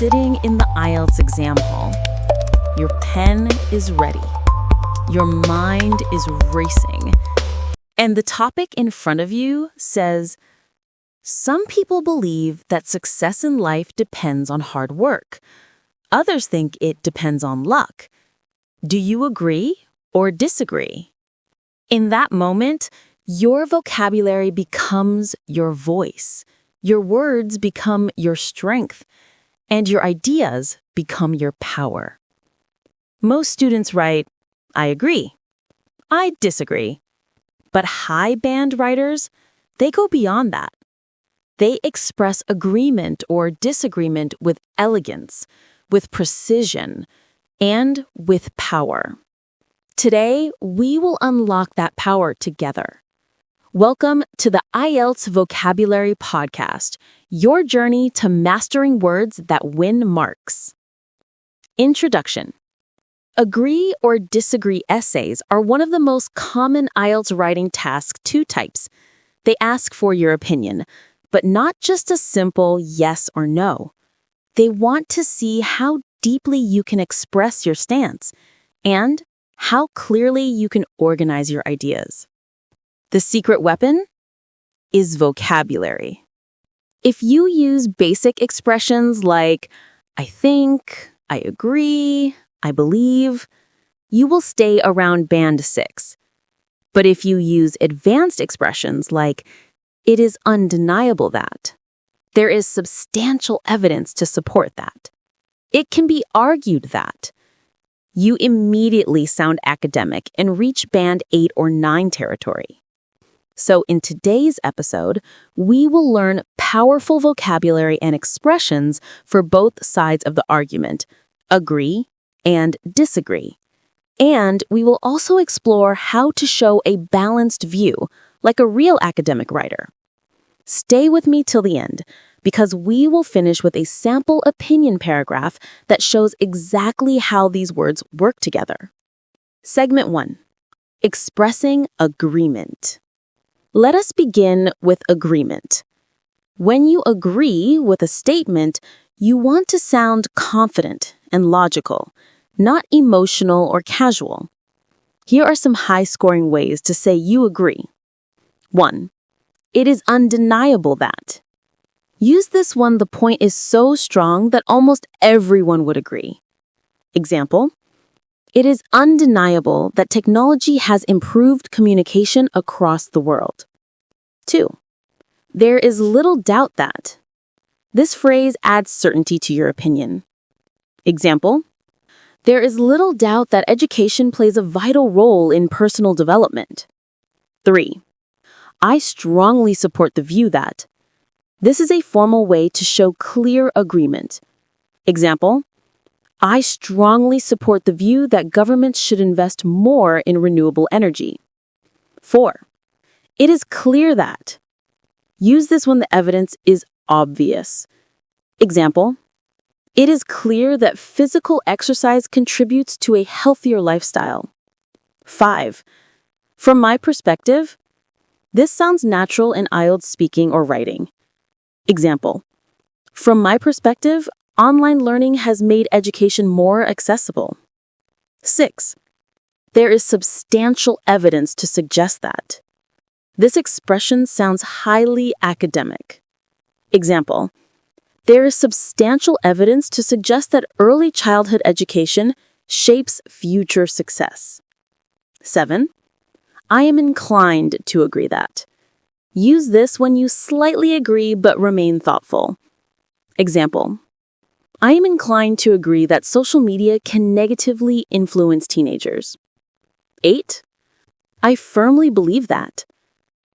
sitting in the IELTS exam hall. Your pen is ready. Your mind is racing. And the topic in front of you says, some people believe that success in life depends on hard work. Others think it depends on luck. Do you agree or disagree? In that moment, your vocabulary becomes your voice. Your words become your strength, and your ideas become your power. Most students write, I agree, I disagree. But high-band writers, they go beyond that. They express agreement or disagreement with elegance, with precision, and with power. Today, we will unlock that power together. Welcome to the IELTS Vocabulary Podcast, your journey to mastering words that win marks. Introduction. Agree or disagree essays are one of the most common IELTS writing task 2 types. They ask for your opinion, but not just a simple yes or no. They want to see how deeply you can express your stance and how clearly you can organize your ideas. The secret weapon is vocabulary. If you use basic expressions like I think, I agree, I believe, you will stay around band 6. But if you use advanced expressions like it is undeniable that, there is substantial evidence to support that, it can be argued that, you immediately sound academic and reach band 8 or 9 territory. So in today's episode, we will learn powerful vocabulary and expressions for both sides of the argument, agree and disagree. And we will also explore how to show a balanced view, like a real academic writer. Stay with me till the end, because we will finish with a sample opinion paragraph that shows exactly how these words work together. Segment 1. Expressing agreement. Let us begin with agreement. When you agree with a statement, you want to sound confident and logical, not emotional or casual. Here are some high-scoring ways to say you agree. 1. It is undeniable that. Use this when the point is so strong that almost everyone would agree. Example, it is undeniable that technology has improved communication across the world. 2. There is little doubt that. This phrase adds certainty to your opinion. Example, there is little doubt that education plays a vital role in personal development. 3. I strongly support the view that. This is a formal way to show clear agreement. Example, I strongly support the view that governments should invest more in renewable energy. 4. It is clear that. Use this when the evidence is obvious. Example, it is clear that physical exercise contributes to a healthier lifestyle. 5. From my perspective, this sounds natural in IELTS speaking or writing. Example, from my perspective, online learning has made education more accessible. 6. There is substantial evidence to suggest that. This expression sounds highly academic. Example, there is substantial evidence to suggest that early childhood education shapes future success. 7. I am inclined to agree that. Use this when you slightly agree but remain thoughtful. Example, I am inclined to agree that social media can negatively influence teenagers. 8. I firmly believe that.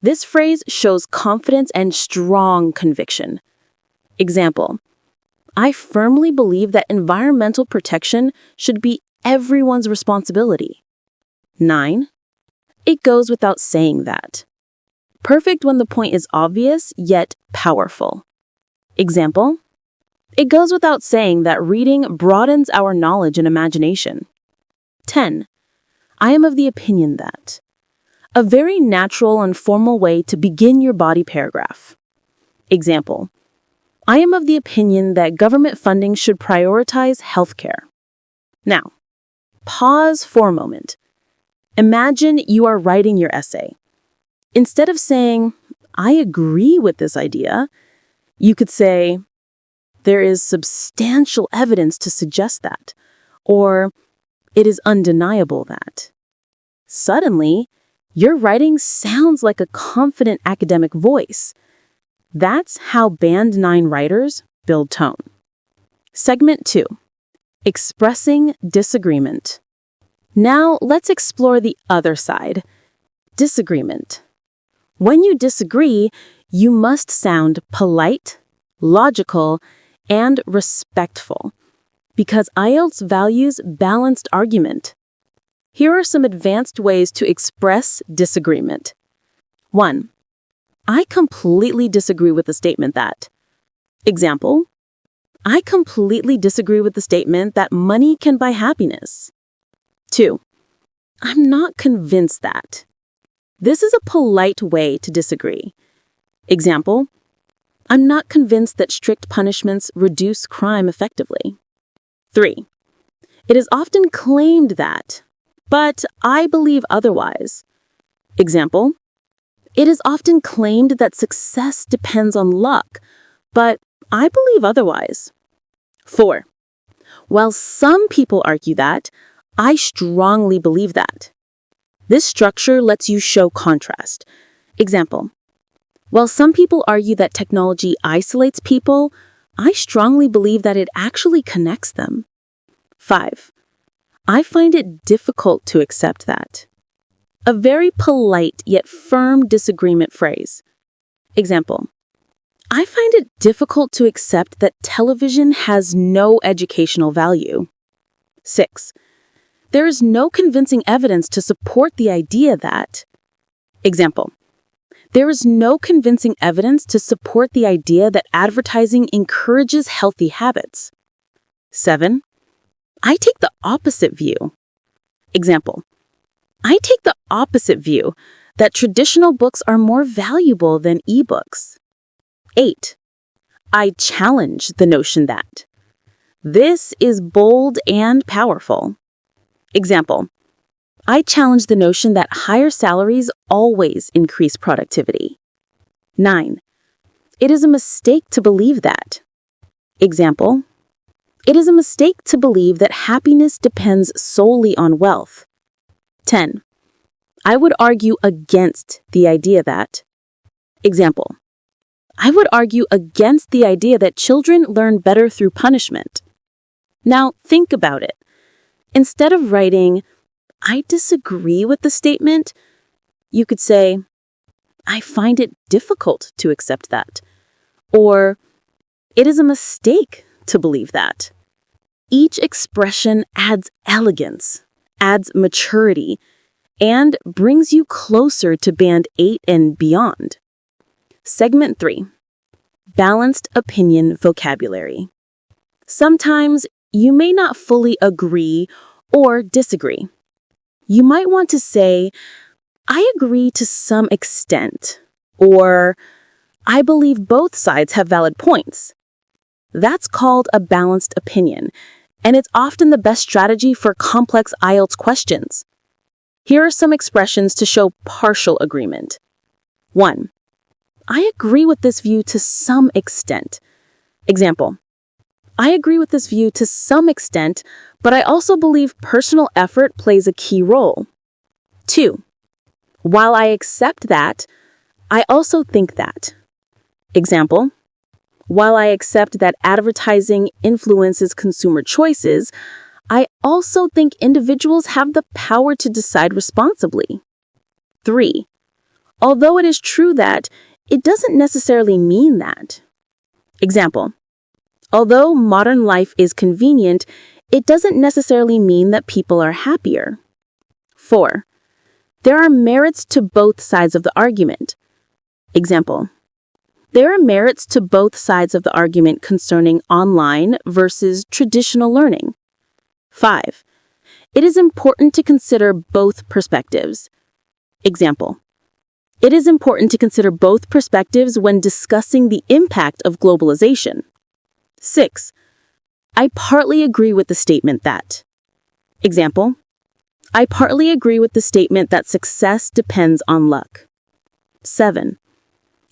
This phrase shows confidence and strong conviction. Example, I firmly believe that environmental protection should be everyone's responsibility. 9. It goes without saying that. Perfect when the point is obvious, yet powerful. Example, it goes without saying that reading broadens our knowledge and imagination. 10. I am of the opinion that. A very natural and formal way to begin your body paragraph. Example, I am of the opinion that government funding should prioritize healthcare. Now, pause for a moment. Imagine you are writing your essay. Instead of saying, I agree with this idea, you could say, there is substantial evidence to suggest that, or it is undeniable that. Suddenly, your writing sounds like a confident academic voice. That's how Band 9 writers build tone. Segment 2. Expressing disagreement. Now, let's explore the other side. Disagreement. When you disagree, you must sound polite, logical, and respectful, because IELTS values balanced argument. Here are some advanced ways to express disagreement. 1. I completely disagree with the statement that. Example, I completely disagree with the statement that money can buy happiness. 2. I'm not convinced that. This is a polite way to disagree. Example, I'm not convinced that strict punishments reduce crime effectively. 3. It is often claimed that, but I believe otherwise. Example, it is often claimed that success depends on luck, but I believe otherwise. 4. While some people argue that, I strongly believe that. This structure lets you show contrast. Example, while some people argue that technology isolates people, I strongly believe that it actually connects them. 5. I find it difficult to accept that. A very polite yet firm disagreement phrase. Example, I find it difficult to accept that television has no educational value. 6. There is no convincing evidence to support the idea that. Example, there is no convincing evidence to support the idea that advertising encourages healthy habits. 7. I take the opposite view. Example, I take the opposite view that traditional books are more valuable than ebooks. 8. I challenge the notion that. This is bold and powerful. Example, I challenge the notion that higher salaries always increase productivity. 9. It is a mistake to believe that. Example, it is a mistake to believe that happiness depends solely on wealth. 10. I would argue against the idea that. Example, I would argue against the idea that children learn better through punishment. Now, think about it. Instead of writing, I disagree with the statement, you could say, I find it difficult to accept that. Or, it is a mistake to believe that. Each expression adds elegance, adds maturity, and brings you closer to Band 8 and beyond. Segment 3. Balanced opinion vocabulary. Sometimes you may not fully agree or disagree. You might want to say, I agree to some extent, or I believe both sides have valid points. That's called a balanced opinion, and it's often the best strategy for complex IELTS questions. Here are some expressions to show partial agreement. 1. I agree with this view to some extent. Example, I agree with this view to some extent, but I also believe personal effort plays a key role. 2. While I accept that, I also think that. Example, while I accept that advertising influences consumer choices, I also think individuals have the power to decide responsibly. 3. Although it is true that, it doesn't necessarily mean that. Example, although modern life is convenient, it doesn't necessarily mean that people are happier. 4. There are merits to both sides of the argument. Example, there are merits to both sides of the argument concerning online versus traditional learning. 5. It is important to consider both perspectives. Example, It is important to consider both perspectives when discussing the impact of globalization. 6. I partly agree with the statement that. Example, I partly agree with the statement that success depends on luck. 7.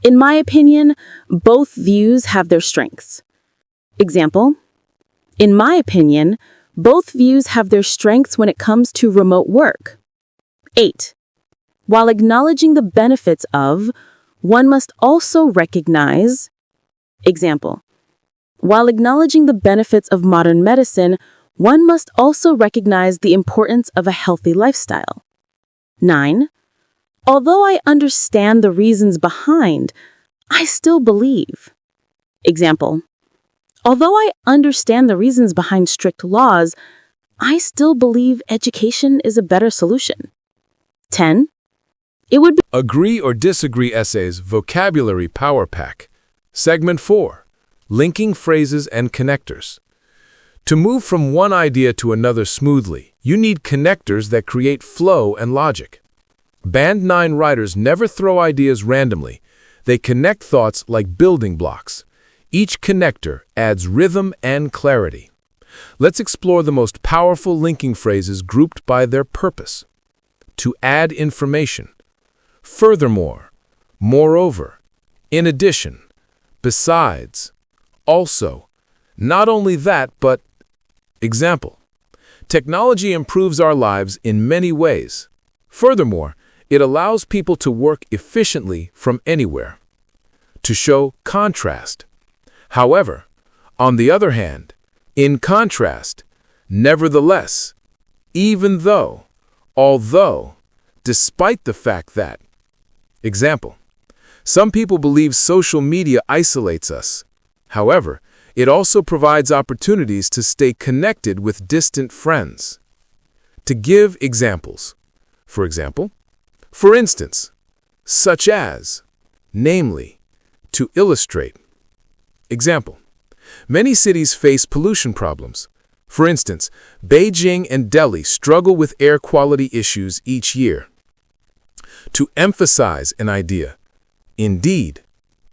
In my opinion, both views have their strengths. Example, in my opinion, both views have their strengths when it comes to remote work. 8. While acknowledging the benefits of, one must also recognize. Example, while acknowledging the benefits of modern medicine, one must also recognize the importance of a healthy lifestyle. 9. Although I understand the reasons behind, I still believe. Example, although I understand the reasons behind strict laws, I still believe education is a better solution. 10. It would be Agree or Disagree Essays Vocabulary Power Pack. Segment 4. Linking Phrases and Connectors. To move from one idea to another smoothly, you need connectors that create flow and logic. Band 9 writers never throw ideas randomly. They connect thoughts like building blocks. Each connector adds rhythm and clarity. Let's explore the most powerful linking phrases grouped by their purpose. To add information. Furthermore, moreover, in addition, besides, also, not only that, but. Example, technology improves our lives in many ways. Furthermore, it allows people to work efficiently from anywhere. To show contrast. However, on the other hand, in contrast, nevertheless, even though, although, despite the fact that. Example, some people believe social media isolates us. However, it also provides opportunities to stay connected with distant friends. To give examples. For example, for instance, such as, namely, to illustrate. Example, many cities face pollution problems. For instance, Beijing and Delhi struggle with air quality issues each year. To emphasize an idea. Indeed,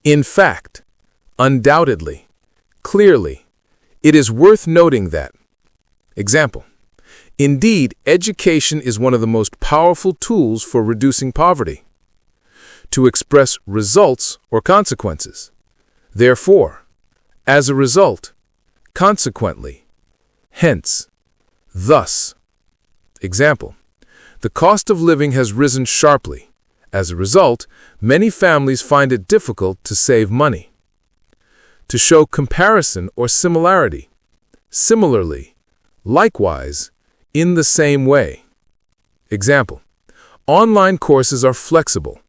in fact, undoubtedly, clearly, it is worth noting that. Example, indeed, education is one of the most powerful tools for reducing poverty. To express results or consequences. Therefore, as a result, consequently, hence, thus. Example, the cost of living has risen sharply. As a result, many families find it difficult to save money. To show comparison or similarity. Similarly, likewise, in the same way. Example, online courses are flexible.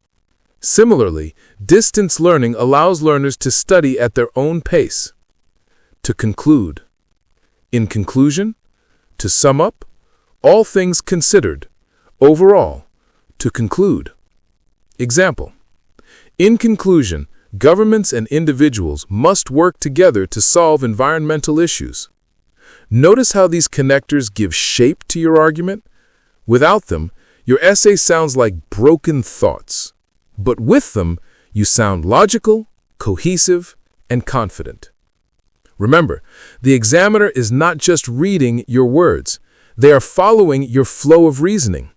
Similarly, distance learning allows learners to study at their own pace. To conclude. In conclusion, to sum up, all things considered. Overall, to conclude. Example, in conclusion, governments and individuals must work together to solve environmental issues. Notice how these connectors give shape to your argument? Without them, your essay sounds like broken thoughts. But with them, you sound logical, cohesive, and confident. Remember, the examiner is not just reading your words. They are following your flow of reasoning.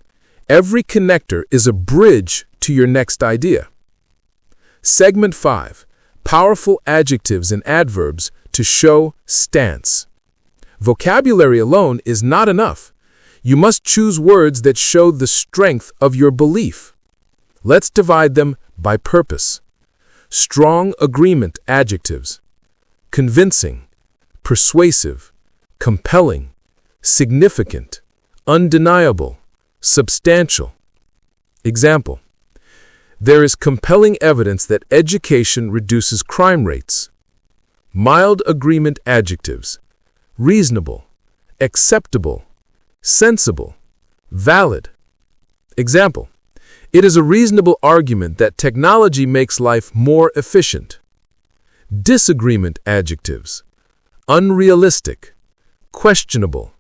Every connector is a bridge to your next idea. Segment 5. Powerful adjectives and adverbs to show stance. Vocabulary alone is not enough. You must choose words that show the strength of your belief. Let's divide them by purpose. Strong agreement adjectives. Convincing, persuasive, compelling, significant, undeniable, substantial. Example, there is compelling evidence that education reduces crime rates. Mild agreement adjectives. Reasonable, acceptable, sensible, valid. Example, it is a reasonable argument that technology makes life more efficient. Disagreement adjectives. Unrealistic, questionable,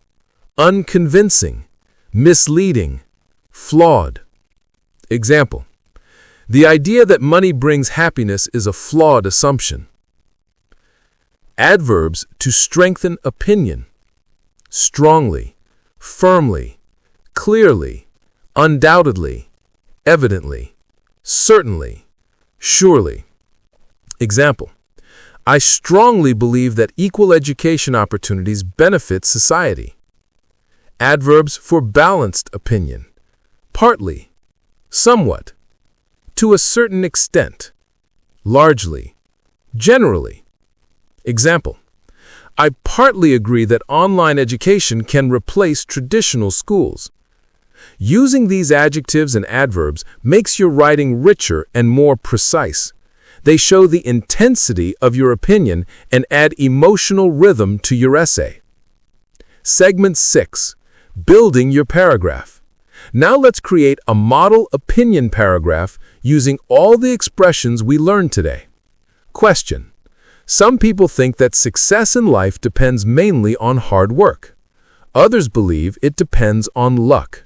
unconvincing, misleading, flawed. Example, The idea that money brings happiness is a flawed assumption. Adverbs to strengthen opinion: strongly, firmly, clearly, undoubtedly, evidently, certainly, surely. Example: I strongly believe that equal education opportunities benefit society. Adverbs for balanced opinion: partly, somewhat, to a certain extent, largely, generally. Example: I partly agree that online education can replace traditional schools. Using these adjectives and adverbs makes your writing richer and more precise. They show the intensity of your opinion and add emotional rhythm to your essay. Segment 6. Building your paragraph. Now let's create a model opinion paragraph using all the expressions we learned today. Question: some people think that success in life depends mainly on hard work. Others believe it depends on luck.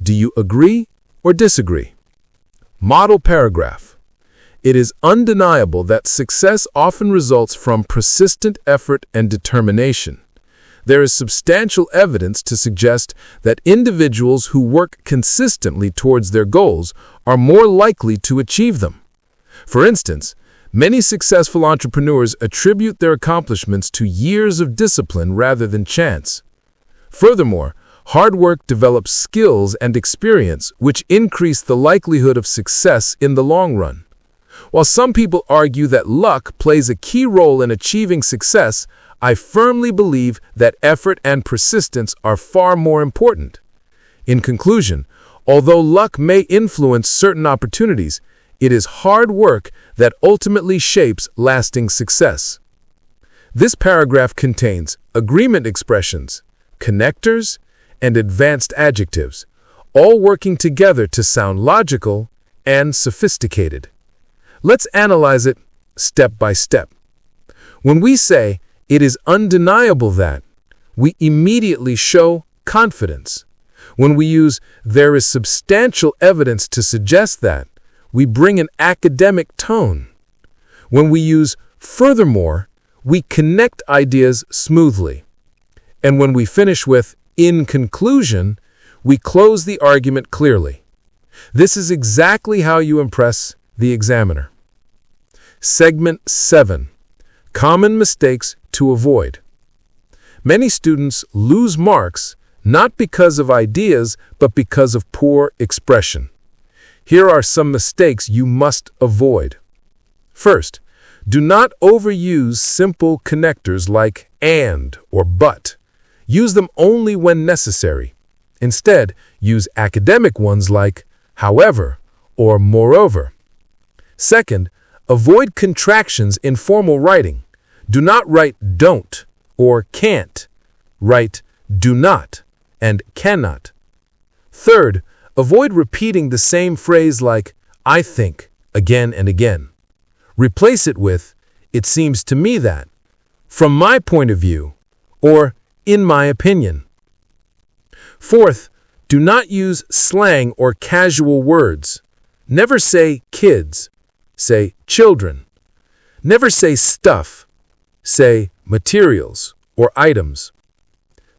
Do you agree or disagree? Model paragraph. It is undeniable that success often results from persistent effort and determination. There is substantial evidence to suggest that individuals who work consistently towards their goals are more likely to achieve them. For instance, many successful entrepreneurs attribute their accomplishments to years of discipline rather than chance. Furthermore, hard work develops skills and experience which increase the likelihood of success in the long run. While some people argue that luck plays a key role in achieving success, I firmly believe that effort and persistence are far more important. In conclusion, although luck may influence certain opportunities, it is hard work that ultimately shapes lasting success. This paragraph contains agreement expressions, connectors, and advanced adjectives, all working together to sound logical and sophisticated. Let's analyze it step by step. When we say, "It is undeniable that," we immediately show confidence. When we use "there is substantial evidence to suggest that," we bring an academic tone. When we use "furthermore," we connect ideas smoothly. And when we finish with "in conclusion," we close the argument clearly. This is exactly how you impress the examiner. Segment 7. Common mistakes to avoid. Many students lose marks not because of ideas, but because of poor expression. Here are some mistakes you must avoid. First, do not overuse simple connectors like and or but. Use them only when necessary. Instead, use academic ones like however or moreover. Second, avoid contractions in formal writing. Do not write don't or can't. Write do not and cannot. Third, avoid repeating the same phrase like I think again and again. Replace it with it seems to me that, from my point of view, or in my opinion. Fourth, do not use slang or casual words. Never say kids. Say children. Never say stuff. Say materials or items.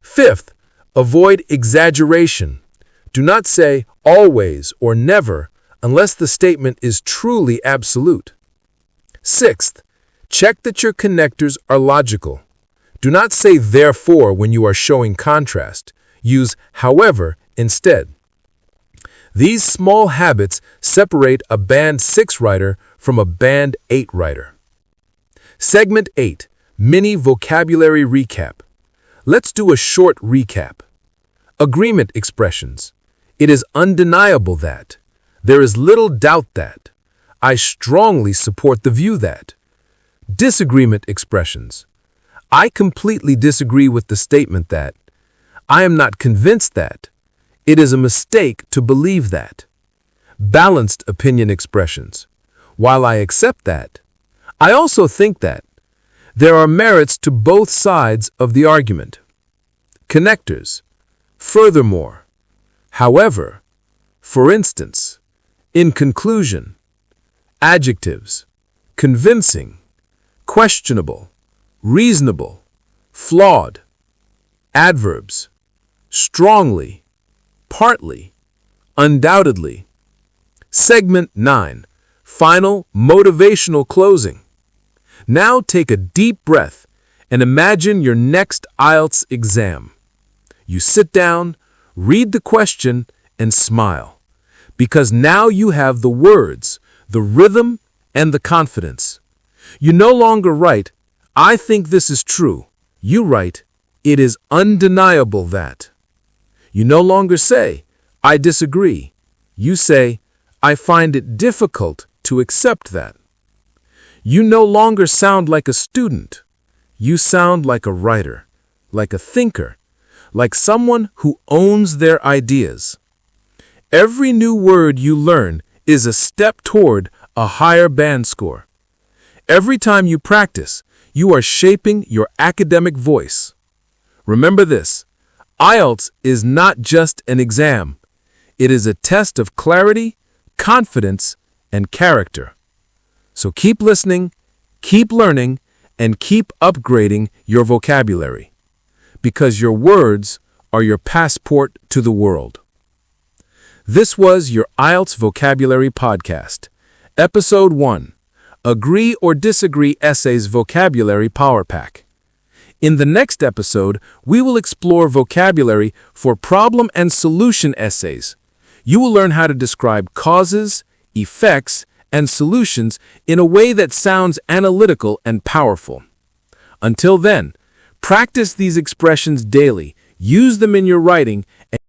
Fifth, avoid exaggeration. Do not say always or never unless the statement is truly absolute. Sixth, check that your connectors are logical. Do not say therefore when you are showing contrast. Use however instead. These small habits separate a Band 6 writer from a Band 8 writer. Segment 8. Mini Vocabulary Recap. Let's do a short recap. Agreement expressions. It is undeniable that. There is little doubt that. I strongly support the view that. Disagreement expressions. I completely disagree with the statement that. I am not convinced that. It is a mistake to believe that. Balanced opinion expressions. While I accept that, I also think that. There are merits to both sides of the argument. Connectors. Furthermore. However. For instance. In conclusion. Adjectives: convincing, questionable, reasonable, flawed. Adverbs: strongly, partly, undoubtedly. Segment 9. Final motivational closing. Now take a deep breath and imagine your next IELTS exam. You sit down, read the question, and smile. Because now you have the words, the rhythm, and the confidence. You no longer write, "I think this is true." You write, "It is undeniable that." You no longer say, "I disagree." You say, "I find it difficult to accept that." You no longer sound like a student. You sound like a writer, like a thinker, like someone who owns their ideas. Every new word you learn is a step toward a higher band score. Every time you practice, you are shaping your academic voice. Remember this: IELTS is not just an exam. It is a test of clarity, confidence, and character. So keep listening, keep learning, and keep upgrading your vocabulary, because your words are your passport to the world. This was your IELTS Vocabulary Podcast, Episode 1, Agree or Disagree Essays Vocabulary Power Pack. In the next episode, we will explore vocabulary for problem and solution essays. You will learn how to describe causes, effects, and solutions in a way that sounds analytical and powerful. Until then, practice these expressions daily, use them in your writing, and